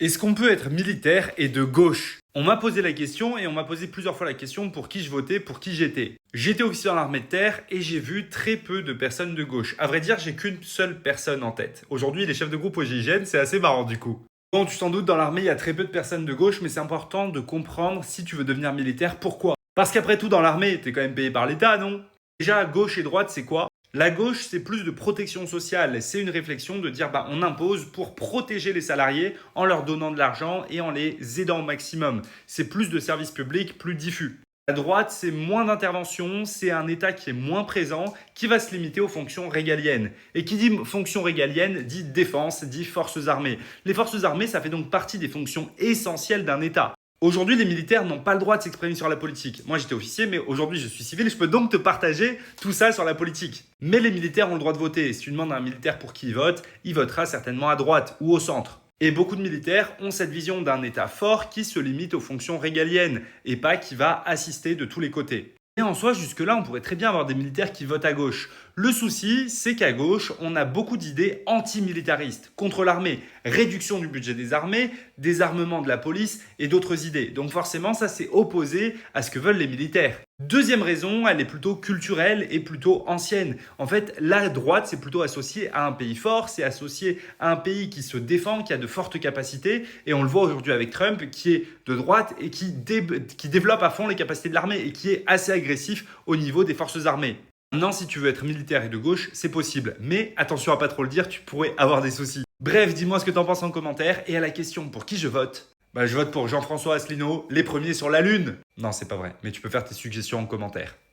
Est-ce qu'on peut être militaire et de gauche? On m'a posé la question et on m'a posé plusieurs fois la question pour qui je votais, pour qui j'étais. J'étais officier dans l'armée de terre et j'ai vu très peu de personnes de gauche. À vrai dire, j'ai qu'une seule personne en tête. Aujourd'hui, il est chef de groupe au GIGN, c'est assez marrant du coup. Bon, tu t'en doutes, dans l'armée, il y a très peu de personnes de gauche, mais c'est important de comprendre si tu veux devenir militaire, pourquoi. Parce qu'après tout, dans l'armée, t'es quand même payé par l'État, non? Déjà, gauche et droite, c'est quoi? La gauche, c'est plus de protection sociale. C'est une réflexion de dire on impose pour protéger les salariés en leur donnant de l'argent et en les aidant au maximum. C'est plus de services publics, plus diffus. La droite, c'est moins d'intervention, c'est un État qui est moins présent, qui va se limiter aux fonctions régaliennes. Et qui dit fonction régalienne dit défense, dit forces armées. Les forces armées, ça fait donc partie des fonctions essentielles d'un État. Aujourd'hui, les militaires n'ont pas le droit de s'exprimer sur la politique. Moi, j'étais officier, mais aujourd'hui, je suis civil. Je peux donc te partager tout ça sur la politique. Mais les militaires ont le droit de voter. Si tu demandes à un militaire pour qui il votera certainement à droite ou au centre. Et beaucoup de militaires ont cette vision d'un État fort qui se limite aux fonctions régaliennes et pas qui va assister de tous les côtés. Et en soi, jusque-là, on pourrait très bien avoir des militaires qui votent à gauche. Le souci, c'est qu'à gauche, on a beaucoup d'idées antimilitaristes contre l'armée. Réduction du budget des armées, désarmement de la police et d'autres idées. Donc forcément, ça c'est opposé à ce que veulent les militaires. Deuxième raison, elle est plutôt culturelle et plutôt ancienne. En fait, la droite, c'est plutôt associé à un pays fort, c'est associé à un pays qui se défend, qui a de fortes capacités. Et on le voit aujourd'hui avec Trump, qui est de droite et qui développe à fond les capacités de l'armée et qui est assez agressif au niveau des forces armées. Maintenant, si tu veux être militaire et de gauche, c'est possible. Mais attention à pas trop le dire, tu pourrais avoir des soucis. Bref, dis-moi ce que t'en penses en commentaire. Et à la question pour qui je vote, je vote pour Jean-François Asselineau, les premiers sur la Lune. Non, c'est pas vrai, mais tu peux faire tes suggestions en commentaire.